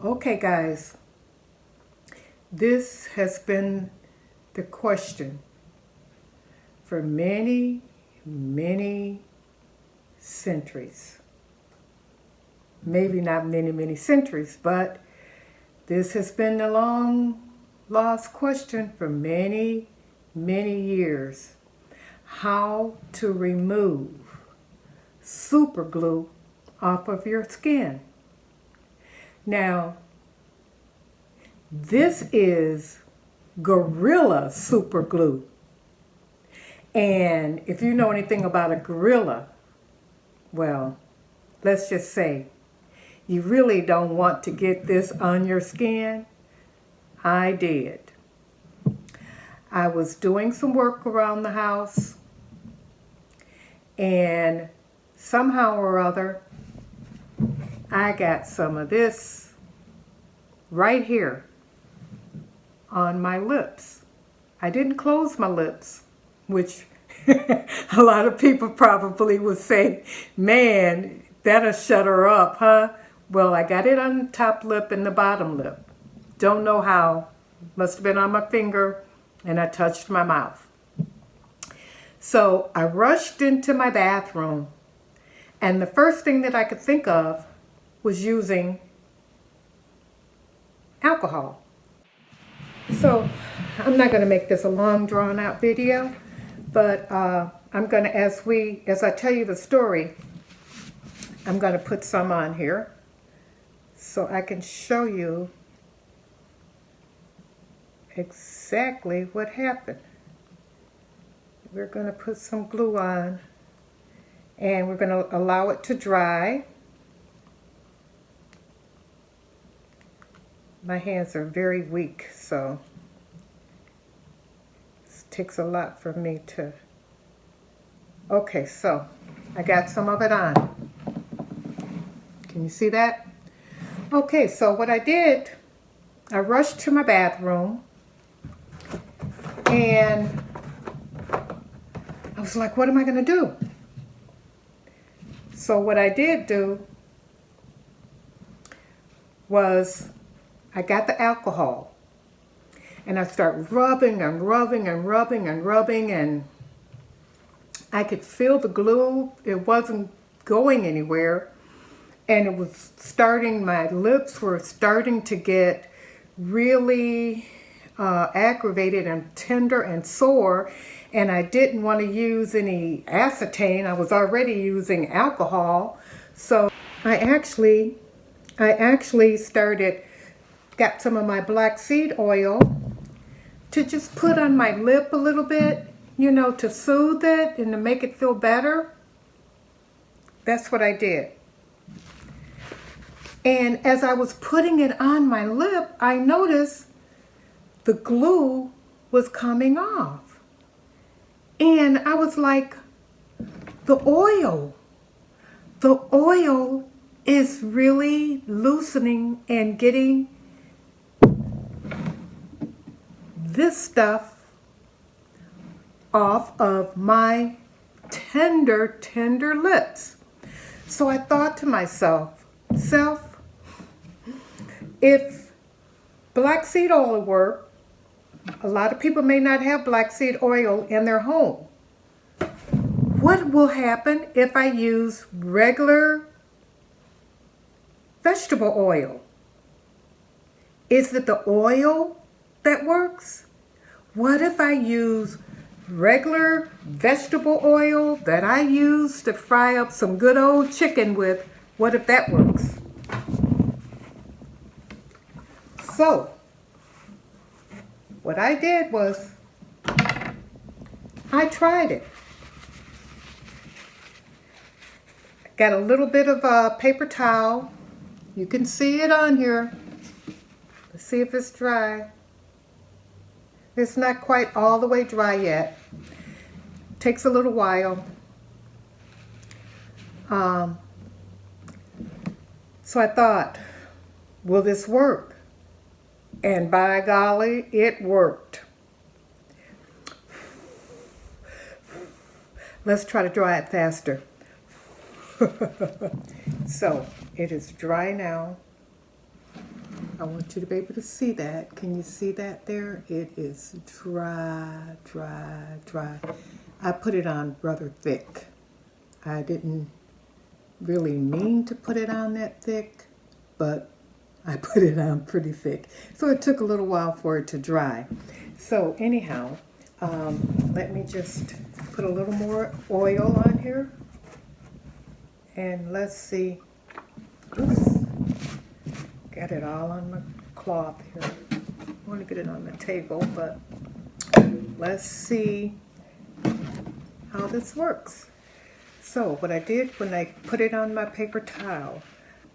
Okay, guys, this has been the question for many, many centuries. Maybe not many, many centuries, but this has been a long lost question for many, many years. How to remove super glue off of your skin. Now, this is gorilla super glue. And if you know anything about a gorilla, well, let's just say you really don't want to get this on your skin. I did. I was doing some work around the house, and somehow or other, I got some of this right here on my lips. I didn't close my lips, which a lot of people probably would say, man, that'll shut her up, huh? Well, I got it on the top lip and the bottom lip. Don't know how. Must have been on my finger, and I touched my mouth. So I rushed into my bathroom, and the first thing that I could think of was using alcohol. So I'm not going to make this a long drawn out video, but I'm going to, as I tell you the story, I'm going to put some on here so I can show you exactly what happened. We're going to put some glue on, and we're going to allow it to dry. My hands are very weak, so this takes a lot for me to... Okay, so I got some of it on. Can you see that? Okay, so what I did, I rushed to my bathroom, and I was like, what am I going to do? So what I did do was I got the alcohol, and I start rubbing and rubbing and rubbing and rubbing, and I could feel the glue. It wasn't going anywhere, and it was starting, my lips were starting to get really aggravated and tender and sore, and I didn't want to use any acetane. I was already using alcohol, so I actually got some of my black seed oil to just put on my lip a little bit, you know, to soothe it and to make it feel better. That's what I did. And as I was putting it on my lip, I noticed the glue was coming off. And I was like, the oil is really loosening and getting this stuff off of my tender, tender lips. So I thought to myself, if black seed oil worked, a lot of people may not have black seed oil in their home. What will happen if I use regular vegetable oil? Is it the oil that works? What if I use regular vegetable oil that I use to fry up some good old chicken with? What if that works? So, what I did was, I tried it. Got a little bit of a paper towel. You can see it on here. Let's see if it's dry. It's not quite all the way dry yet. Takes a little while. So I thought, will this work? And by golly, it worked. Let's try to dry it faster. So it is dry now. I want you to be able to see that. Can you see that there? It is dry, dry, dry. I put it on rather thick. I didn't really mean to put it on that thick, but I put it on pretty thick. So it took a little while for it to dry. So anyhow, let me just put a little more oil on here. And let's see. Oops. Got it all on the cloth here. I want to get it on the table, but let's see how this works. So what I did when I put it on my paper towel,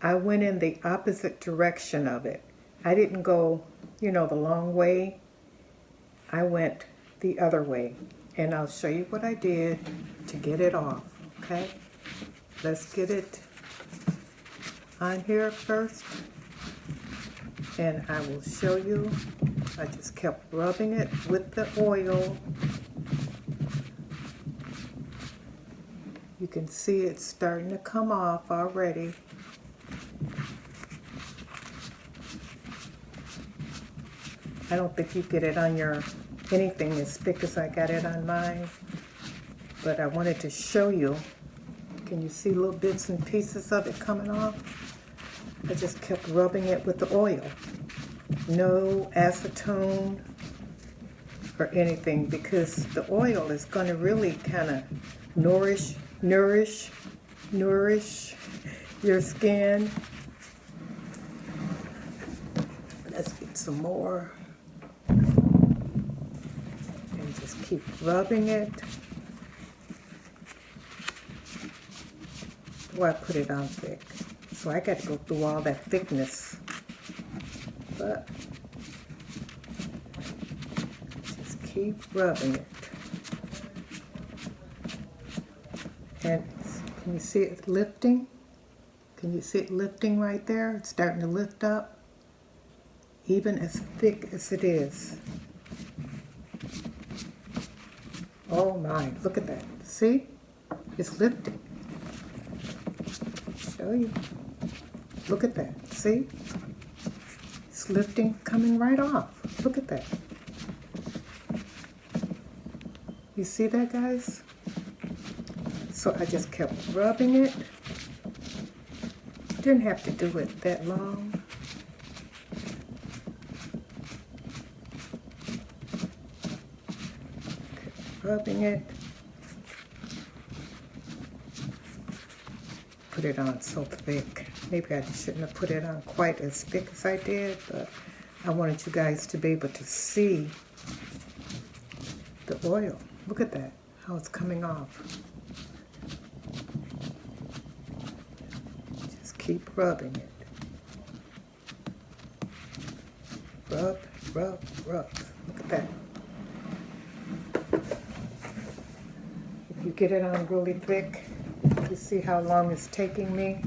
I went in the opposite direction of it. I didn't go, the long way. I went the other way. And I'll show you what I did to get it off, okay? Let's get it on here first. And I will show you. I just kept rubbing it with the oil. You can see it's starting to come off already. I don't think you get it on your anything as thick as I got it on mine. But I wanted to show you. Can you see little bits and pieces of it coming off? I just kept rubbing it with the oil. No acetone or anything, because the oil is going to really kind of nourish your skin. Let's get some more. And just keep rubbing it. Oh, I put it on thick. So I got to go through all that thickness. But just keep rubbing it. And can you see it lifting? Can you see it lifting right there? It's starting to lift up, even as thick as it is. Oh my, look at that. See? It's lifting. Show you. Look at that. See? It's lifting, coming right off. Look at that. You see that, guys? So I just kept rubbing it. Didn't have to do it that long. Kept rubbing it. Put it on so thick. Maybe I shouldn't have put it on quite as thick as I did, but I wanted you guys to be able to see the oil. Look at that, how it's coming off. Just keep rubbing it. Rub, rub, rub. Look at that. If you get it on really thick, you see how long it's taking me.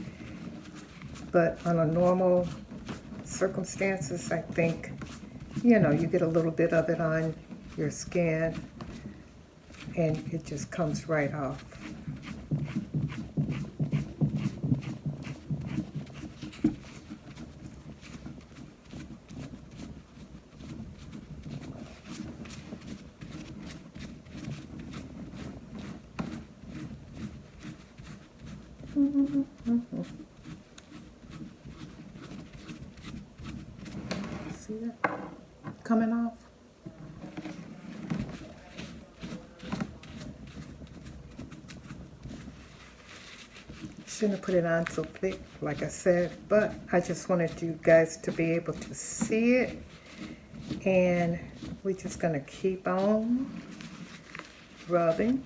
But on a normal circumstances, I think, you get a little bit of it on your skin and it just comes right off. See that coming off? Shouldn't have put it on so thick, like I said, but I just wanted you guys to be able to see it. And we're just going to keep on rubbing.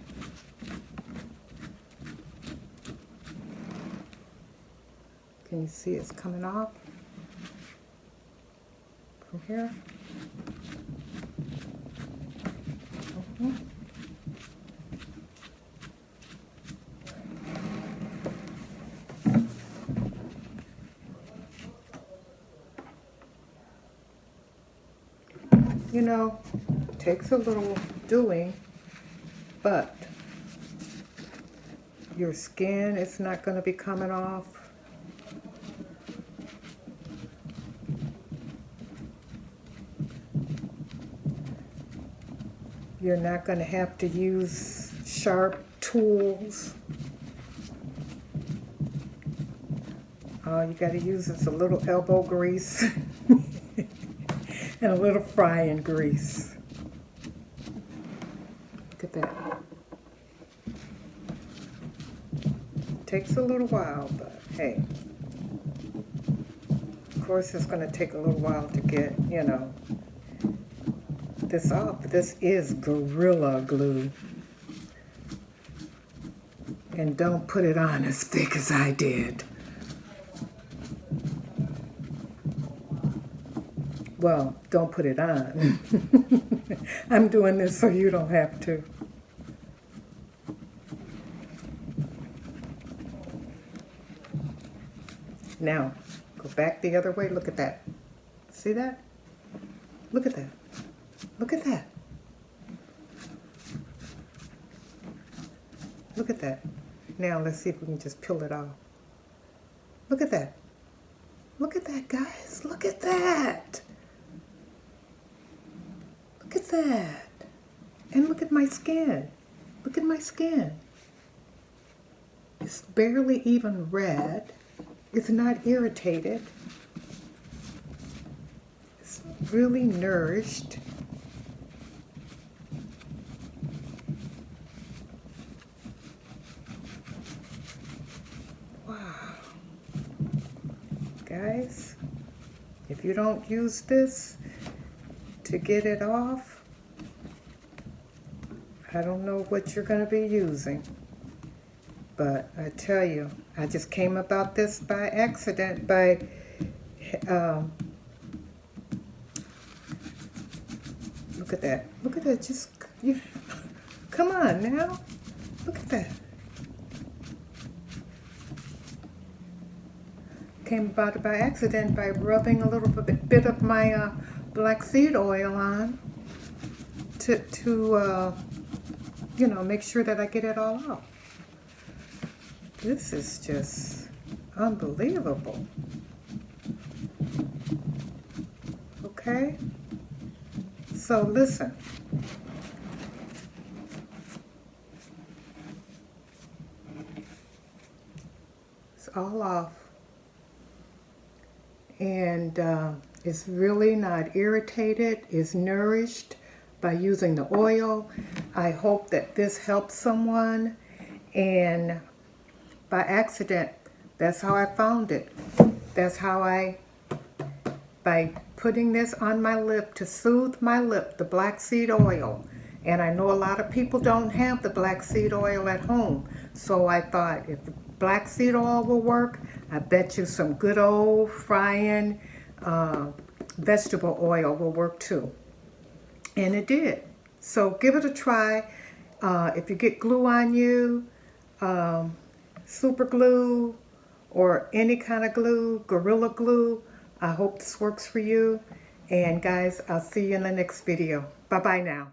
Can you see it's coming off from here? It takes a little doing, but your skin is not going to be coming off. You're not going to have to use sharp tools. All you got to use is a little elbow grease and a little frying grease. Look at that. Takes a little while, but hey. Of course, it's going to take a little while to get, you know, this off. This is Gorilla Glue. And don't put it on as thick as I did. Well, don't put it on. I'm doing this so you don't have to. Now, go back the other way. Look at that. See that? Look at that. Look at that. Look at that. Now, let's see if we can just peel it off. Look at that. Look at that, guys. Look at that. Look at that. And look at my skin. Look at my skin. It's barely even red. It's not irritated. It's really nourished. Wow. Guys, if you don't use this to get it off, I don't know what you're going to be using. But I tell you, I just came about this by accident, by, look at that. Look at that. Just, come on now. Look at that. Came about it by accident by rubbing a little bit of my black seed oil on to you know, make sure that I get it all off. This is just unbelievable. Okay? So listen. It's all off. And it's really not irritated. It's nourished by using the oil. I hope that this helps someone. And by accident, that's how I found it. That's how by putting this on my lip to soothe my lip, the black seed oil. And I know a lot of people don't have the black seed oil at home. So I thought, if the black seed oil will work, I bet you some good old frying vegetable oil will work too. And it did. So give it a try. If you get glue on you, super glue or any kind of glue, Gorilla Glue, I hope this works for you. And guys, I'll see you in the next video. Bye-bye now.